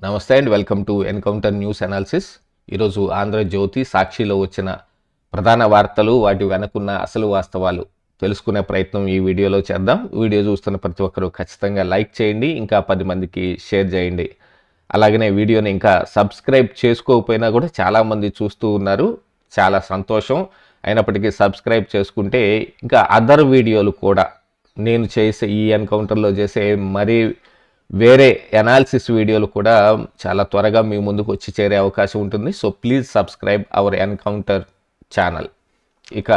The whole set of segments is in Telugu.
నమస్తే and welcome to encounter news analysis. ఈరోజు ఆంధ్రజ్యోతి సాక్షిలో వచ్చిన ప్రధాన వార్తలు, వాటి వెనకున్న అసలు వాస్తవాలు తెలుసుకునే ప్రయత్నం ఈ వీడియోలో చేద్దాం. వీడియో చూస్తున్న ప్రతి ఒక్కరూ ఖచ్చితంగా లైక్ చేయండి, ఇంకా 10 మందికి షేర్ చేయండి. అలాగనే వీడియోని ఇంకా సబ్స్క్రైబ్ చేసుకోకపోయినా కూడా చాలామంది చూస్తూ ఉన్నారు, చాలా సంతోషం. అయినప్పటికీ సబ్స్క్రైబ్ చేసుకుంటే ఇంకా అదర్ వీడియోలు కూడా నేను చేసే ఈ ఎన్కౌంటర్లో చేసే మరీ వేరే అనాలిసిస్ వీడియోలు కూడా చాలా త్వరగా మీ ముందుకు వచ్చి చేరే అవకాశం ఉంటుంది. So please subscribe our encounter channel. ఇక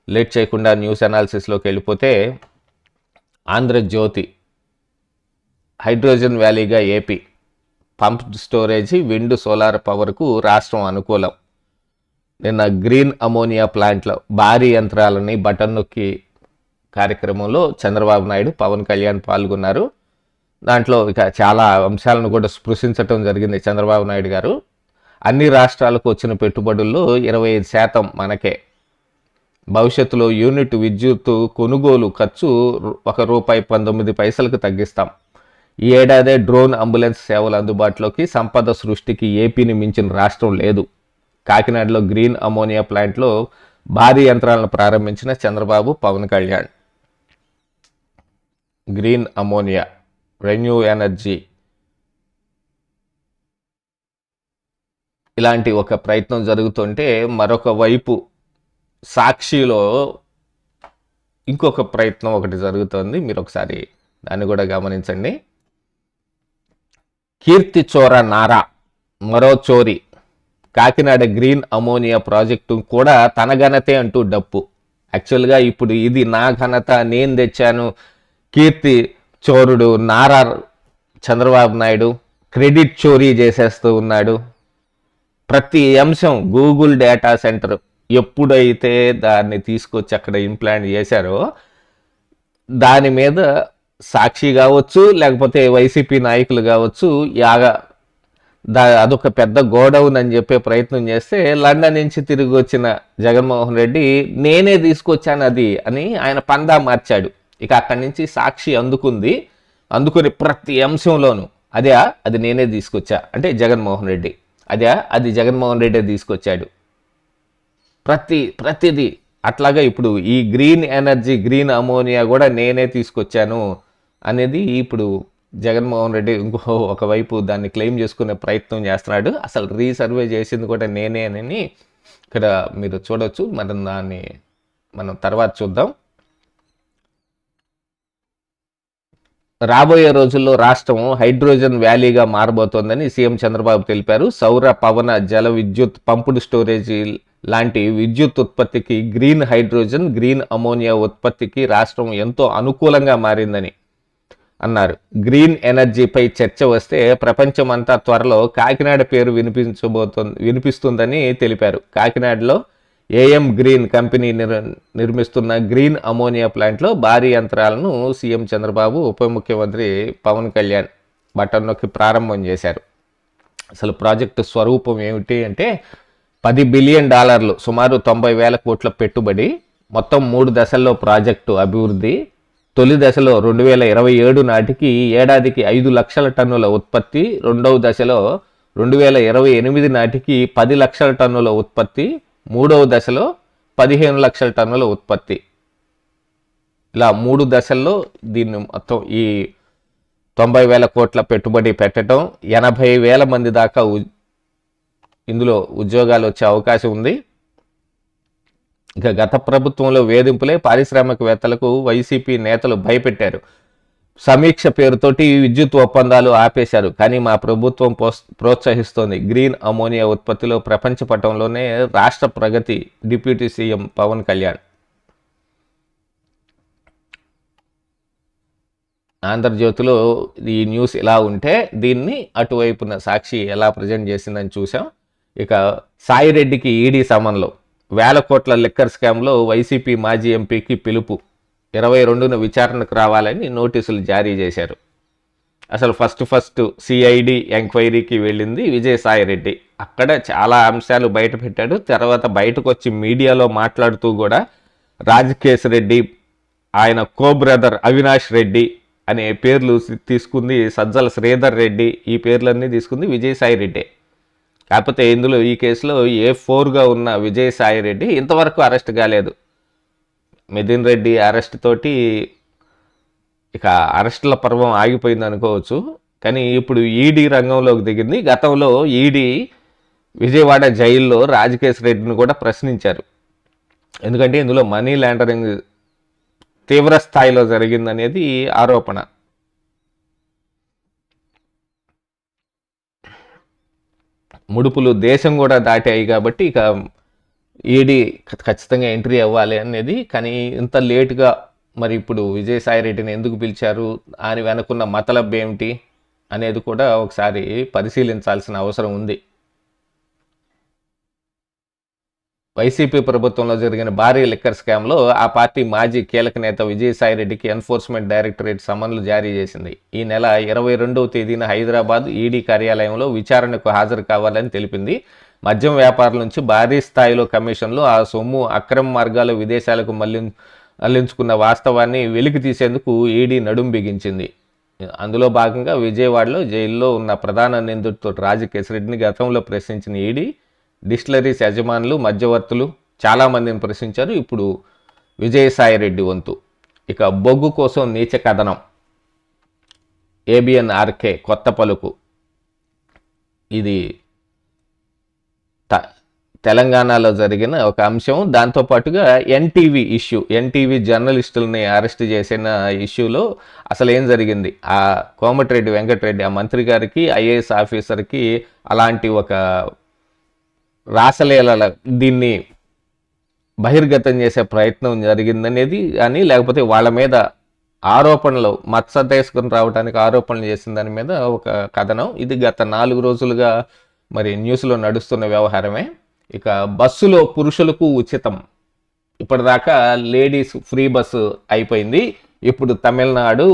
లేట్ చేయకుండా న్యూస్ అనాలిసిస్లోకి వెళ్ళిపోతే, ఆంధ్రజ్యోతి హైడ్రోజన్ వ్యాలీగా AP, pumped storage, wind solar పవర్కు రాష్ట్రం అనుకూలం. నిన్న గ్రీన్ అమోనియా ప్లాంట్లో భారీ యంత్రాలని బటన్ నొక్కి కార్యక్రమంలో చంద్రబాబు నాయుడు, పవన్ కళ్యాణ్ పాల్గొన్నారు. దాంట్లో ఇక చాలా అంశాలను కూడా స్పృశించటం జరిగింది చంద్రబాబు నాయుడు గారు. అన్ని రాష్ట్రాలకు వచ్చిన పెట్టుబడుల్లో 25% మనకే. భవిష్యత్తులో యూనిట్ విద్యుత్ కొనుగోలు ఖర్చు ₹1.19 తగ్గిస్తాం. ఈ ఏడాదే డ్రోన్ అంబులెన్స్ సేవలు అందుబాటులోకి. సంపద సృష్టికి ఏపీని మించిన రాష్ట్రం లేదు. కాకినాడలో గ్రీన్ అమోనియా ప్లాంట్లో భారీ యంత్రాలను ప్రారంభించిన Chandrababu, Pawan Kalyan. Green ammonia, renew energy ఇలాంటి ఒక ప్రయత్నం జరుగుతుంటే, మరొక వైపు సాక్షిలో ఇంకొక ప్రయత్నం ఒకటి జరుగుతోంది. మీరు ఒకసారి దాన్ని కూడా గమనించండి. కీర్తి చోర నారా, మరో చోరీ. కాకినాడ గ్రీన్ అమోనియా ప్రాజెక్టు కూడా తన ఘనతే అంటూ డప్పు. యాక్చువల్గా ఇప్పుడు ఇది నా ఘనత, నేను తెచ్చాను. కీర్తి చోరుడు నారా చంద్రబాబు నాయుడు క్రెడిట్ చోరీ చేసేస్తూ ఉన్నాడు. ప్రతి అంశం గూగుల్ డేటా సెంటర్ ఎప్పుడైతే దాన్ని తీసుకొచ్చి అక్కడ ఇంప్లాంట్ చేశారో, దాని మీద సాక్షి కావచ్చు, లేకపోతే వైసీపీ నాయకులు కావచ్చు, అదొక పెద్ద గోడౌన్ అని చెప్పే ప్రయత్నం చేస్తే, లండన్ నుంచి తిరిగి వచ్చిన జగన్మోహన్ రెడ్డి నేనే తీసుకొచ్చాను అది అని ఆయన పందా మార్చాడు. ఇక అక్కడి నుంచి సాక్షి అందుకుని ప్రతి అంశంలోనూ అది నేనే తీసుకొచ్చా అంటే జగన్మోహన్ రెడ్డి, అది జగన్మోహన్ రెడ్డి తీసుకొచ్చాడు. ప్రతిదీ అట్లాగా ఇప్పుడు ఈ గ్రీన్ ఎనర్జీ, గ్రీన్ అమోనియా కూడా నేనే తీసుకొచ్చాను అనేది ఇప్పుడు జగన్మోహన్ రెడ్డి ఒకవైపు దాన్ని క్లెయిమ్ చేసుకునే ప్రయత్నం చేస్తున్నాడు. అసలు రీసర్వే చేసింది కూడా నేనే అని ఇక్కడ మీరు చూడవచ్చు. మనం తర్వాత చూద్దాం. రాబోయే రోజుల్లో రాష్ట్రం హైడ్రోజన్ వ్యాలీగా మారబోతోందని సీఎం చంద్రబాబు తెలిపారు. సౌర, పవన, జల విద్యుత్, పంపుడు స్టోరేజీ లాంటి విద్యుత్ ఉత్పత్తికి గ్రీన్ హైడ్రోజన్, గ్రీన్ అమోనియా ఉత్పత్తికి రాష్ట్రం ఎంతో అనుకూలంగా మారిందని అన్నారు. గ్రీన్ ఎనర్జీపై చర్చ వస్తే ప్రపంచమంతా త్వరలో కాకినాడ పేరు వినిపిస్తుందని తెలిపారు. కాకినాడలో ఏఎం గ్రీన్ కంపెనీ నిర్మిస్తున్న గ్రీన్ అమోనియా ప్లాంట్లో భారీ యంత్రాలను సీఎం చంద్రబాబు, ఉప ముఖ్యమంత్రి పవన్ కళ్యాణ్ బటన్ నొక్కి ప్రారంభం చేశారు. అసలు ప్రాజెక్టు స్వరూపం ఏమిటి అంటే, $10 బిలియన్, సుమారు 90,000 కోట్ల పెట్టుబడి, మొత్తం 3 దశల్లో ప్రాజెక్టు అభివృద్ధి. తొలి దశలో 2027 నాటికి ఏడాదికి 5 లక్షల టన్నుల ఉత్పత్తి, రెండవ దశలో 2028 నాటికి 10 లక్షల టన్నుల ఉత్పత్తి, మూడవ దశలో 15 లక్షల టన్నుల ఉత్పత్తి. ఇలా 3 దశల్లో దీన్ని మొత్తం ఈ 90,000 కోట్ల పెట్టుబడి పెట్టడం, 80,000 మంది దాకా ఇందులో ఉద్యోగాలు వచ్చే అవకాశం ఉంది. ఇక గత ప్రభుత్వంలో వేధింపులే పారిశ్రామికవేత్తలకు వైసీపీ నేతలు భయపెట్టారు. సమీక్ష పేరుతోటి విద్యుత్ ఒప్పందాలు ఆపేశారు, కానీ మా ప్రభుత్వం ప్రోత్సహిస్తోంది. గ్రీన్ అమోనియా ఉత్పత్తిలో ప్రపంచ పటంలోనే రాష్ట్ర ప్రగతి. Deputy CM Pawan Kalyan. ఆంధ్రజ్యోతిలో ఈ న్యూస్ ఇలా ఉంటే, దీన్ని అటువైపున సాక్షి ఎలా ప్రజెంట్ చేసిందని చూసాం. ఇక సాయిరెడ్డికి ఈడీ సమన్లో, 1,000 కోట్ల లిక్కర్ స్కామ్లో వైసీపీ మాజీ ఎంపీకి పిలుపు. 22న విచారణకు రావాలని నోటీసులు జారీ చేశారు. అసలు ఫస్ట్ సిఐడి ఎంక్వైరీకి వెళ్ళింది విజయసాయిరెడ్డి. అక్కడ చాలా అంశాలు బయట పెట్టాడు. తర్వాత బయటకు వచ్చి మీడియాలో మాట్లాడుతూ కూడా రాజకేశ్ రెడ్డి, ఆయన కో బ్రదర్ అవినాష్ రెడ్డి, అనే పేర్లు తీసుకుంది సజ్జల శ్రీధర్ రెడ్డి, ఈ పేర్లన్నీ తీసుకుంది విజయసాయి రెడ్డి. కాకపోతే ఇందులో ఈ కేసులో A4గా ఉన్న విజయసాయి రెడ్డి ఇంతవరకు అరెస్ట్ కాలేదు. మిథున్ రెడ్డి అరెస్ట్ తోటి ఇక అరెస్టుల పర్వం ఆగిపోయింది అనుకోవచ్చు. కానీ ఇప్పుడు ఈడీ రంగంలోకి దిగింది. గతంలో ఈడీ విజయవాడ జైల్లో రాజకేశ్ రెడ్డిని కూడా ప్రశ్నించారు. ఎందుకంటే ఇందులో మనీ లాండరింగ్ తీవ్ర స్థాయిలో జరిగిందనేది ఆరోపణ. ముడుపులు దేశం కూడా దాటాయి కాబట్టి ఇక ఈడీ ఖచ్చితంగా ఎంట్రీ అవ్వాలి అనేది. కానీ ఇంత లేటుగా మరి ఇప్పుడు విజయసాయి రెడ్డిని ఎందుకు పిలిచారు, అని వెనుకున్న మతలబ్ ఏమిటి అనేది కూడా ఒకసారి పరిశీలించాల్సిన అవసరం ఉంది. వైసీపీ ప్రభుత్వంలో జరిగిన భారీ లిక్కర్ స్కామ్లో ఆ పార్టీ మాజీ కీలక నేత విజయసాయి రెడ్డికి ఎన్ఫోర్స్మెంట్ డైరెక్టరేట్ సమన్లు జారీ చేసింది. ఈ నెల 22వ తేదీన హైదరాబాద్ ఈడీ కార్యాలయంలో విచారణకు హాజరు కావాలని తెలిపింది. మద్యం వ్యాపారుల నుంచి భారీ స్థాయిలో కమిషన్లు, ఆ సొమ్ము అక్రమ మార్గాలు విదేశాలకు మళ్లించుకున్న వాస్తవాన్ని వెలికి తీసేందుకు ఈడీ నడుం బిగించింది. అందులో భాగంగా విజయవాడలో జైల్లో ఉన్న ప్రధాన నిందితుడు రాజకేశ్ రెడ్డిని గతంలో ప్రశ్నించిన ఈడీ డిస్టిలరీస్ యజమానులు, మధ్యవర్తులు చాలామందిని ప్రశ్నించారు. ఇప్పుడు విజయసాయి రెడ్డి వంతు. ఇక బొగ్గు కోసం నీచ కథనం, ABNRK కొత్త పలుకు. ఇది తెలంగాణలో జరిగిన ఒక అంశం. దాంతోపాటుగా ఎన్టీవీ ఇష్యూ, ఎన్టీవీ జర్నలిస్టులని అరెస్ట్ చేసిన ఇష్యూలో అసలు ఏం జరిగింది, ఆ కోమటిరెడ్డి వెంకటరెడ్డి ఆ మంత్రి గారికి, IAS ఆఫీసర్కి అలాంటి ఒక రాసలీల దీన్ని బహిర్గతం చేసే ప్రయత్నం జరిగిందనేది అని, లేకపోతే వాళ్ళ మీద ఆరోపణలు మత్స తీసుకుని రావడానికి ఆరోపణలు చేసిన దాని మీద ఒక కథనం. ఇది గత 4 రోజులుగా మరి న్యూస్లో నడుస్తున్న వ్యవహారమే. ఇక బస్సులో పురుషులకు ఉచితం, ఇప్పటిదాకా లేడీస్ ఫ్రీ బస్సు అయిపోయింది. ఇప్పుడు తమిళనాడు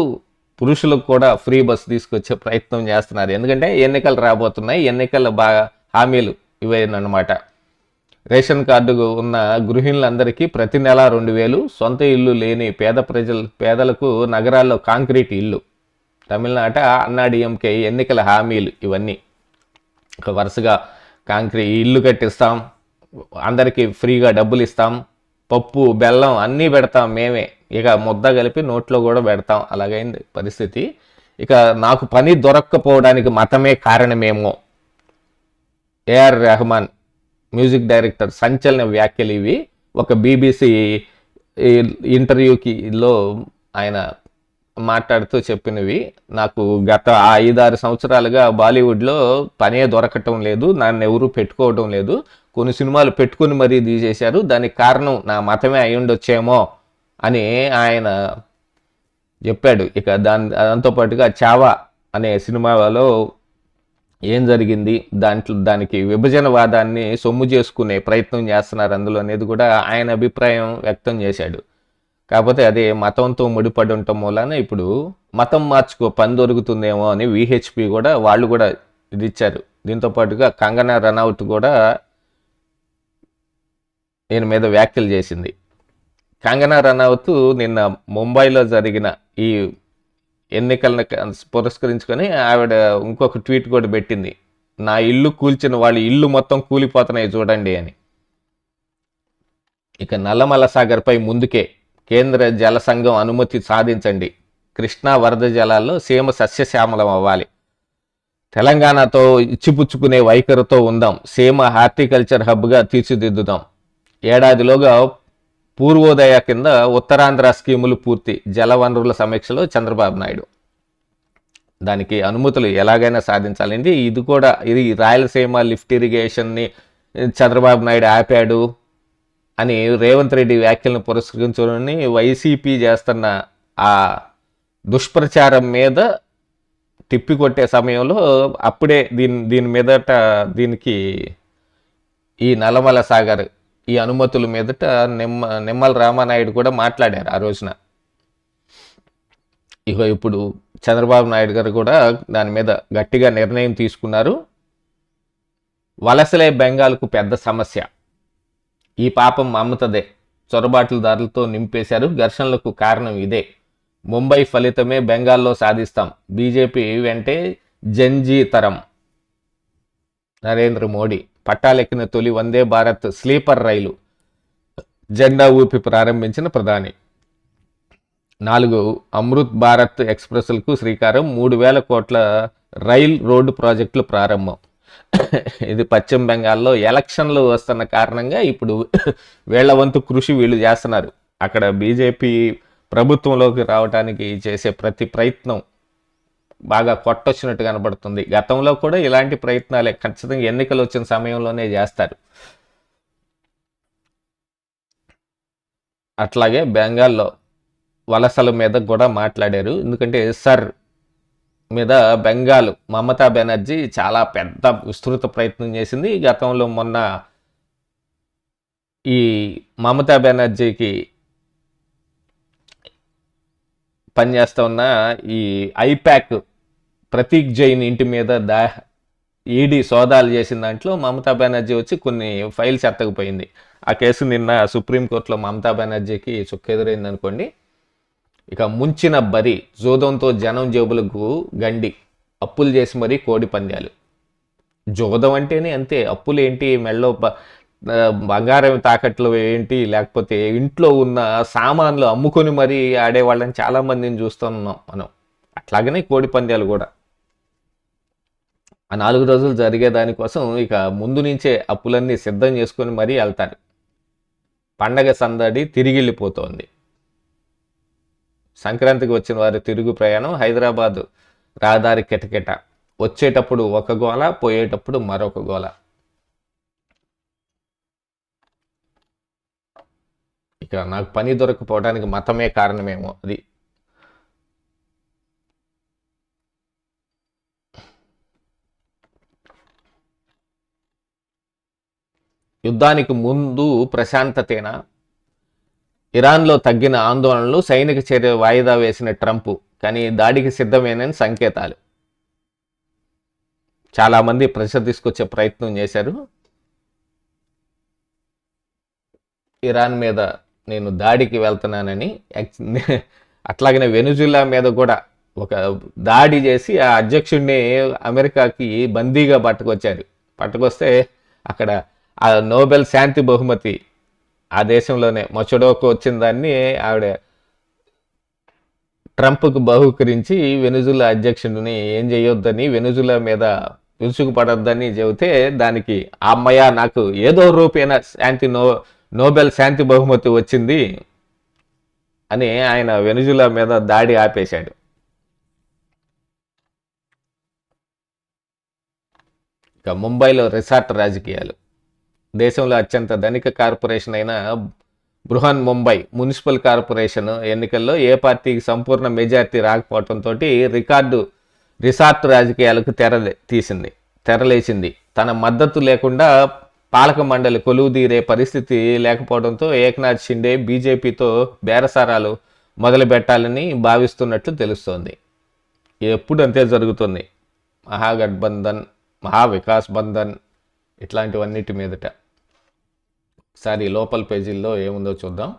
పురుషులకు కూడా ఫ్రీ బస్సు తీసుకొచ్చే ప్రయత్నం చేస్తున్నారు. ఎందుకంటే ఎన్నికలు రాబోతున్నాయి, ఎన్నికల హామీలు ఇవేనమాట. రేషన్ కార్డు ఉన్న గృహిణులందరికీ ప్రతి నెల 2,000, సొంత ఇల్లు లేని పేదలకు నగరాల్లో కాంక్రీట్ ఇల్లు. తమిళనాట అన్నాడీఎంకే ఎన్నికల హామీలు ఇవన్నీ. ఇక వరుసగా ఇల్లు కట్టిస్తాం, అందరికీ ఫ్రీగా డబ్బులు ఇస్తాం, పప్పు బెల్లం అన్నీ పెడతాం మేమే, ఇక ముద్ద కలిపి నోట్లో కూడా పెడతాం, అలాగైంది పరిస్థితి. ఇక నాకు పని దొరక్కపోవడానికి మతమే కారణమేమో. AR రెహమాన్ మ్యూజిక్ డైరెక్టర్ సంచలన వ్యాఖ్యలు ఇవి. ఒక BBC ఇంటర్వ్యూలో ఆయన మాట్లాడుతూ చెప్పినవి. నాకు గత 5-6 సంవత్సరాలుగా బాలీవుడ్లో పనే దొరకటం లేదు, నన్ను ఎవరూ పెట్టుకోవడం లేదు, కొన్ని సినిమాలు పెట్టుకుని మరీ తీసేశారు, దానికి కారణం నా మతమే అయి ఉండొచ్చేమో అని ఆయన చెప్పాడు. ఇక దాంతోపాటుగా చావా అనే సినిమాలో ఏం జరిగింది, దానికి విభజనవాదాన్ని సొమ్ము చేసుకునే ప్రయత్నం చేస్తున్నారు అందులో అనేది కూడా ఆయన అభిప్రాయం వ్యక్తం చేశాడు. కాకపోతే అదే మతంతో ముడిపడి ఉండటం మూలాన ఇప్పుడు మతం మార్చుకో పని దొరుకుతుందేమో అని VHP కూడా వాళ్ళు కూడా ఇది ఇచ్చారు. దీంతోపాటుగా కంగనా రనౌత్ కూడా దీని మీద వ్యాఖ్యలు చేసింది. కంగనా రనౌత్ నిన్న ముంబైలో జరిగిన ఈ ఎన్నికలను పురస్కరించుకొని ఆవిడ ఇంకొక ట్వీట్ కూడా పెట్టింది, నా ఇల్లు కూల్చిన వాళ్ళ ఇల్లు మొత్తం కూలిపోతున్నాయి చూడండి అని. ఇక నల్లమల సాగర్పై ముందుకే కేంద్ర జల సంఘం అనుమతి సాధించండి, కృష్ణా వరద జలాల్లో సీమ సస్యశ్యామలం అవ్వాలి, తెలంగాణతో ఇచ్చిపుచ్చుకునే వైఖరితో ఉందాం, సీమ హార్టికల్చర్ హబ్గా తీర్చిదిద్దుదాం, ఏడాదిలోగా పూర్వోదయ కింద ఉత్తరాంధ్ర స్కీములు పూర్తి, జలవనరుల సమీక్షలో చంద్రబాబు నాయుడు. దానికి అనుమతులు ఎలాగైనా సాధించాలండి. ఇది రాయలసీమ లిఫ్ట్ ఇరిగేషన్ని చంద్రబాబు నాయుడు ఆపాడు అని రేవంత్ రెడ్డి వ్యాఖ్యలను పురస్కరించుకొని వైసీపీ చేస్తున్న ఆ దుష్ప్రచారం మీద తిప్పికొట్టే సమయంలో అప్పుడే దీనికి ఈ నల్లమల సాగర్ ఈ అనుమతుల మీదట నిమ్మల రామానాయుడు కూడా మాట్లాడారు ఆ రోజున. ఇప్పుడు చంద్రబాబు నాయుడు గారు కూడా దాని మీద గట్టిగా నిర్ణయం తీసుకున్నారు. వలసలే బెంగాల్కు పెద్ద సమస్య, ఈ పాపం మమతదే, చొరబాట్లదారులతో నింపేశారు, ఘర్షణలకు కారణం ఇదే, ముంబై ఫలితమే బెంగాల్లో సాధిస్తాం, బీజేపీ వెంటే జంజీతరం. నరేంద్ర మోడీ పట్టాలెక్కిన తొలి వందే భారత్ స్లీపర్ రైలు జెండా ఊపి ప్రారంభించిన ప్రధాని. 4 అమృత్ భారత్ ఎక్స్ప్రెస్లకు శ్రీకారం, 3,000 కోట్ల రైల్ రోడ్డు ప్రాజెక్టులు ప్రారంభం. ఇది పశ్చిమ బెంగాల్లో ఎలక్షన్లు వస్తున్న కారణంగా ఇప్పుడు వీళ్ళ వంతు కృషి వీళ్ళు చేస్తున్నారు. అక్కడ బీజేపీ ప్రభుత్వంలోకి రావడానికి చేసే ప్రతి ప్రయత్నం బాగా కొట్టొచ్చినట్టు కనబడుతుంది. గతంలో కూడా ఇలాంటి ప్రయత్నాలే ఖచ్చితంగా ఎన్నికలు వచ్చిన సమయంలోనే చేస్తారు. అట్లాగే బెంగాల్లో వలసల మీద కూడా మాట్లాడారు. ఎందుకంటే ఎస్ఆర్ మీద బెంగాల్ మమతా బెనర్జీ చాలా పెద్ద విస్తృత ప్రయత్నం చేసింది. గతంలో మొన్న ఈ మమతా బెనర్జీకి పనిచేస్తూ ఉన్న ఈ ఐప్యాక్ ప్రతీక్ జైన్ ఇంటి మీద ఈడీ సోదాలు చేసిన దాంట్లో మమతా బెనర్జీ వచ్చి కొన్ని ఫైల్స్ ఎత్తకపోయింది. ఆ కేసు నిన్న సుప్రీంకోర్టులో మమతా బెనర్జీకి చుక్కెదురైంది అనుకోండి. ఇక ముంచిన బరి, జోదంతో జనం జేబులకు గండి, అప్పులు చేసి మరీ కోడి పందాలు. జోదం అంటేనే అంతే, అప్పులు ఏంటి, మెళ్ళో బంగారం తాకట్లు ఏంటి, లేకపోతే ఇంట్లో ఉన్న సామాన్లు అమ్ముకొని మరీ ఆడేవాళ్ళని చాలామందిని చూస్తున్నాం మనం. అట్లాగనే కోడి పందాలు కూడా ఆ 4 రోజులు జరిగే దానికోసం ఇక ముందు నుంచే అప్పులన్నీ సిద్ధం చేసుకొని మరీ వెళ్తారు. పండగ సందడి తిరిగిళ్ళిపోతోంది. సంక్రాంతికి వచ్చిన వారి తిరుగు ప్రయాణం హైదరాబాద్ రహదారి కిటకిట. వచ్చేటప్పుడు ఒక గోల, పోయేటప్పుడు మరొక గోల. ఇక నాకు పని దొరకపోవడానికి మతమే కారణమేమో. అది యుద్ధానికి ముందు ప్రశాంతతేనా? ఇరాన్లో తగ్గిన ఆందోళనలు, సైనిక చర్య వాయిదా వేసిన ట్రంప్, కానీ దాడికి సిద్ధమేనని సంకేతాలు. చాలామంది ప్రశ్న తీసుకొచ్చే ప్రయత్నం చేశారు. ఇరాన్ మీద నేను దాడికి వెళ్తున్నానని. అట్లాగనే వెనుజులా మీద కూడా ఒక దాడి చేసి ఆ అధ్యక్షుడిని అమెరికాకి బందీగా పట్టుకొస్తే అక్కడ ఆ నోబెల్ శాంతి బహుమతి ఆ దేశంలోనే మచడోకు వచ్చిన దాన్ని ఆవిడ ట్రంప్కు బహుకరించి వెనుజులా అధ్యక్షుడిని ఏం చేయొద్దని, వెనుజులా మీద విరుచుకుపడొద్దని చెబితే దానికి అమ్మయ్య నాకు ఏదో రూపేణ నోబెల్ శాంతి బహుమతి వచ్చింది అని ఆయన వెనుజులా మీద దాడి ఆపేశాడు. ఇక ముంబైలో రిసార్ట్ రాజకీయాలు. దేశంలో అత్యంత ధనిక కార్పొరేషన్ అయిన బృహన్ ముంబై మున్సిపల్ కార్పొరేషన్ ఎన్నికల్లో ఏ పార్టీకి సంపూర్ణ మెజార్టీ రాకపోవడంతో రిసార్ట్ రాజకీయాలకు తెరలేచింది. తన మద్దతు లేకుండా పాలక మండలి కొలువుదీరే పరిస్థితి లేకపోవడంతో ఏక్నాథ్ షిండే బీజేపీతో బేరసారాలు మొదలు పెట్టాలని భావిస్తున్నట్లు తెలుస్తోంది. ఎప్పుడు అంతే జరుగుతుంది. మహాగఠబంధన్, మహావికాస్ బంధన్ ఇట్లాంటివన్నిటి మీదట. ఒకసారి లోపల పేజీల్లో ఏముందో చూద్దాం.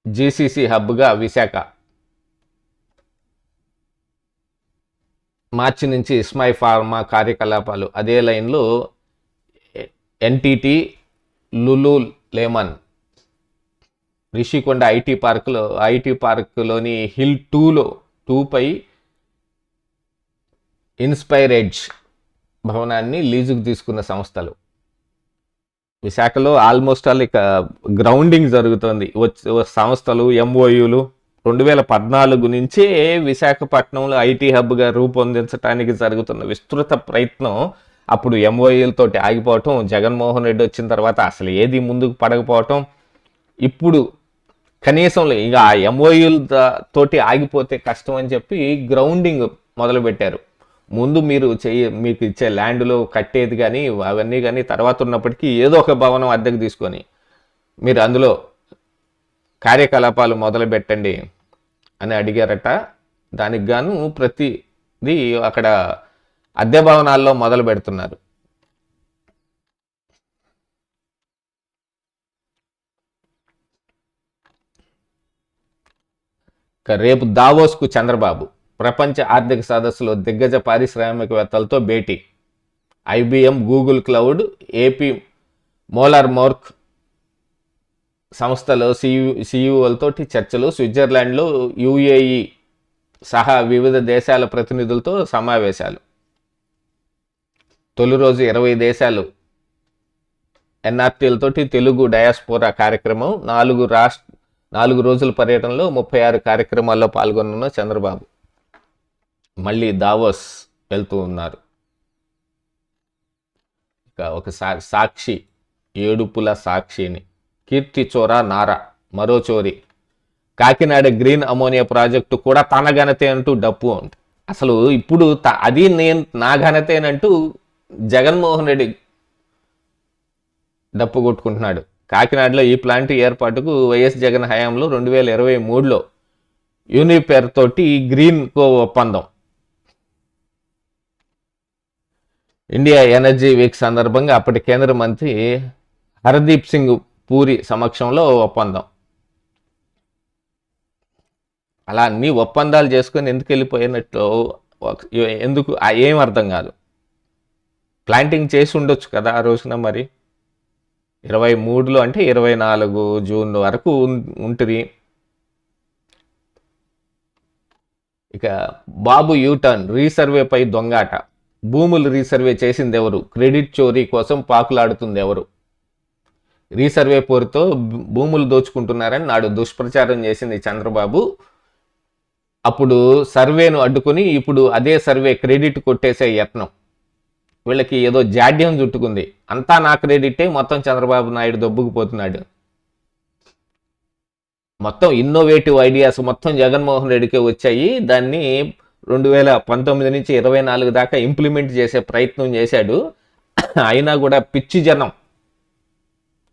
జీసీసీ హబ్గా విశాఖ. మార్చి నుంచి ఇస్మాయి ఫార్మా కార్యకలాపాలు. అదే లైన్లో NTT, Lulu Lemon, Rushikonda IT పార్కులోని హిల్ 2పై ఇన్స్పైర్ ఎడ్జ్ భవనాన్ని లీజుకు తీసుకున్న సంస్థలు. విశాఖలో ఆల్మోస్ట్ ఆల్ ఇక గ్రౌండింగ్ జరుగుతోంది. సంస్థలు ఎంఓయూలు 2014 నుంచే విశాఖపట్నంలో ఐటీ హబ్గా రూపొందించడానికి జరుగుతున్న విస్తృత ప్రయత్నం అప్పుడు ఎంఓయూలతోటి ఆగిపోవటం, జగన్మోహన్ రెడ్డి వచ్చిన తర్వాత అసలు ఏది ముందుకు పడకపోవటం, ఇప్పుడు కనీసం ఇక ఆ ఎంఓయూల తోటి ఆగిపోతే కష్టం అని చెప్పి గ్రౌండింగ్ మొదలుపెట్టారు. ముందు మీకు ఇచ్చే ల్యాండ్లో కట్టేది కానీ అవన్నీ కానీ తర్వాత ఉన్నప్పటికీ ఏదో ఒక భవనం అద్దెకు తీసుకొని మీరు అందులో కార్యకలాపాలు మొదలు పెట్టండి అని అడిగారట. దానికి గాను ప్రతిదీ అక్కడ అద్దె భవనాల్లో మొదలు పెడుతున్నారు. ఇక రేపు దావోస్కు చంద్రబాబు, ప్రపంచ ఆర్థిక సదస్సులో దిగ్గజ పారిశ్రామికవేత్తలతో భేటీ, ఐబిఎం, గూగుల్ క్లౌడ్, ఏపీ మోలార్ మోర్క్ సంస్థలో సిఇఓలతోటి చర్చలు, స్విట్జర్లాండ్లో యుఏఈ సహా వివిధ దేశాల ప్రతినిధులతో సమావేశాలు. తొలి రోజు 20 దేశాలు ఎన్ఆర్టీలతోటి తెలుగు డయాస్పోరా కార్యక్రమం. 4 రోజుల పర్యటనలో 36 కార్యక్రమాల్లో పాల్గొన్న చంద్రబాబు మళ్ళీ దావోస్ వెళ్తూ ఉన్నారు. ఇక ఒకసారి సాక్షి, ఏడుపుల సాక్షిని, కీర్తి చోరా నారా, మరో చోరీ, కాకినాడ గ్రీన్ అమోనియా ప్రాజెక్టు కూడా తన ఘనతే అంటూ డప్పు అంటే అసలు ఇప్పుడు అది నా ఘనతేనంటూ జగన్మోహన్ రెడ్డి డప్పు కొట్టుకుంటున్నాడు. కాకినాడలో ఈ ప్లాంట్ ఏర్పాటుకు వైఎస్ జగన్ హయాంలో 2023లో యూనిపేర్ తోటి గ్రీన్ కో ఒప్పందం. ఇండియా ఎనర్జీ వీక్ సందర్భంగా అప్పటి కేంద్ర మంత్రి హర్దీప్ సింగ్ పూరి సమక్షంలో ఒప్పందం. అలా అన్ని ఒప్పందాలు చేసుకొని ఎందుకు వెళ్ళిపోయినట్లు, ఎందుకు ఏం అర్థం కాదు. ప్లాంటింగ్ చేసి ఉండొచ్చు కదా ఆ రోజున. మరి 23లో అంటే 24 జూన్ వరకు ఉంటుంది. ఇక బాబు యూటర్న్, రీసర్వేపై దొంగాట, భూములు రీసర్వే చేసింది ఎవరు, క్రెడిట్ చోరీ కోసం పాకులాడుతుంది ఎవరు, రీసర్వే పేరుతో భూములు దోచుకుంటున్నారని నాడు దుష్ప్రచారం చేసింది చంద్రబాబు. అప్పుడు సర్వేను అడ్డుకొని ఇప్పుడు అదే సర్వే క్రెడిట్ కొట్టేసే యత్నం. వీళ్ళకి ఏదో జాడ్యం చుట్టుకుంది. అంతా నా క్రెడిటే, మొత్తం చంద్రబాబు నాయుడు దొబ్బుకుపోతున్నాడు. మొత్తం ఇన్నోవేటివ్ ఐడియాస్ మొత్తం జగన్మోహన్ రెడ్డికే వచ్చాయి. దాన్ని 2019 నుంచి 24 దాకా ఇంప్లిమెంట్ చేసే ప్రయత్నం చేశాడు. అయినా కూడా పిచ్చి జనం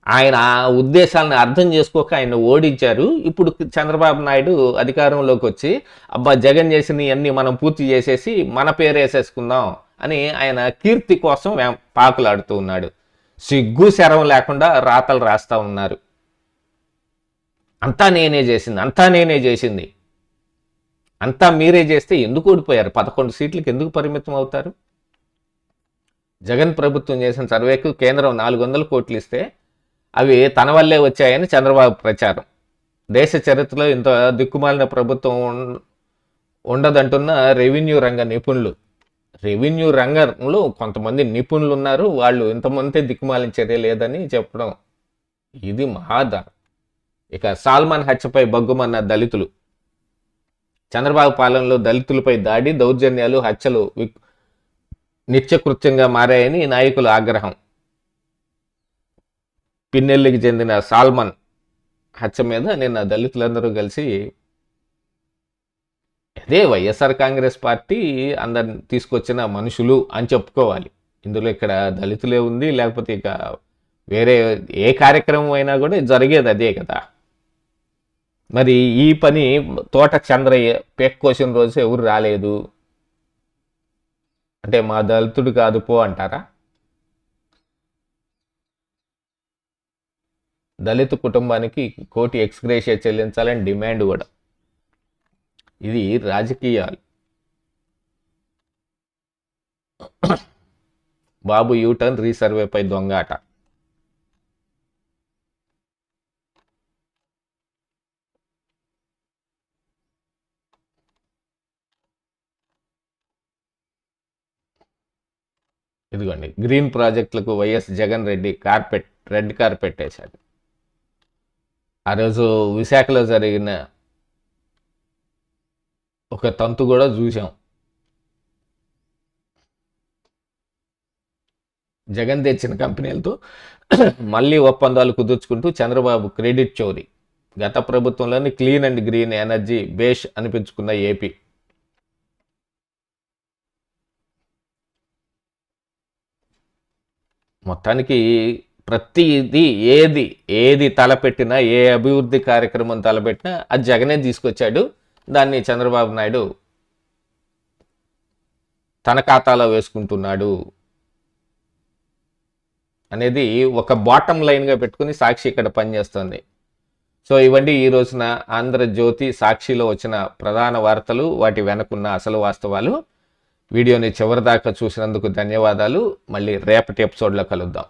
ఆయన ఉద్దేశాలను అర్థం చేసుకోక ఆయన ఓడించారు. ఇప్పుడు చంద్రబాబు నాయుడు అధికారంలోకి వచ్చి అబ్బా జగన్ చేసిన అన్ని మనం పూర్తి చేసేసి మన పేరు వేసేసుకుందాం అని ఆయన కీర్తి కోసం పాకులాడుతూ ఉన్నాడు. సిగ్గు శరం లేకుండా రాతలు రాస్తా ఉన్నారు. అంతా నేనే చేసింది, అంతా మీరే చేస్తే ఎందుకు ఓడిపోయారు? 11 సీట్లకు ఎందుకు పరిమితం అవుతారు? జగన్ ప్రభుత్వం చేసిన సర్వేకు కేంద్రం 400 కోట్లు ఇస్తే అవి తన వల్లే వచ్చాయని చంద్రబాబు ప్రచారం. దేశ చరిత్రలో ఇంత దిక్కుమాలిన ప్రభుత్వం ఉండదంటున్న రెవెన్యూ రంగ నిపుణులు. రెవెన్యూ రంగంలో కొంతమంది నిపుణులు ఉన్నారు, వాళ్ళు ఇంతమంది దిక్కుమాలిన చర్య లేదని చెప్పడం ఇది మహాదారం. ఇక సాల్మన్ హత్యపై బగ్గుమన్న దళితులు. చంద్రబాబు పాలనలో దళితులపై దాడి, దౌర్జన్యాలు, హత్యలు నిత్యకృత్యంగా మారాయని నాయకుల ఆగ్రహం. పిన్నెల్లికి చెందిన సాల్మన్ హత్య మీద నిన్న దళితులందరూ కలిసి అదే వైఎస్ఆర్ కాంగ్రెస్ పార్టీ అందరిని తీసుకొచ్చిన మనుషులు అని చెప్పుకోవాలి. ఇందులో ఇక్కడ దళితులే ఉంది, లేకపోతే ఇక వేరే ఏ కార్యక్రమం అయినా కూడా జరిగేది అదే కదా. మరి ఈ పని తోట చంద్రయ్య పేక్ కోసిన రోజు ఎవరు రాలేదు అంటే మా దళితుడు కాదు పో అంటారా? దళిత కుటుంబానికి 1 కోటి ఎక్స్గ్రేషియా చెల్లించాలని డిమాండ్ కూడా. ఇది రాజకీయాలు. బాబు యూటర్న్, రీసర్వేపై దొంగాట. ఇదిగోండి, గ్రీన్ ప్రాజెక్టులకు YS Jagan Reddy red carpet వేశాడు. ఆ రోజు విశాఖలో జరిగిన ఒక తంతు కూడా చూసాం. జగన్ తెచ్చిన కంపెనీలతో మళ్ళీ ఒప్పందాలు కుదుర్చుకుంటూ చంద్రబాబు క్రెడిట్ చోరీ. గత ప్రభుత్వంలోని క్లీన్ అండ్ గ్రీన్ ఎనర్జీ బేష్ అనిపించుకున్న ఏపీ. మొత్తానికి ప్రతిదీ ఏది తలపెట్టినా, ఏ అభివృద్ధి కార్యక్రమం తలపెట్టినా అది జగనే తీసుకొచ్చాడు. దాన్ని చంద్రబాబు నాయుడు తన ఖాతాలో వేసుకుంటున్నాడు అనేది ఒక బాటమ్ లైన్గా పెట్టుకుని సాక్షి ఇక్కడ పనిచేస్తుంది. సో ఇవండి ఈ రోజున ఆంధ్రజ్యోతి, సాక్షిలో వచ్చిన ప్రధాన వార్తలు, వాటి వెనకున్న అసలు వాస్తవాలు. వీడియోని చివరిదాకా చూసినందుకు ధన్యవాదాలు. మళ్ళీ రేపటి ఎపిసోడ్లో కలుద్దాం.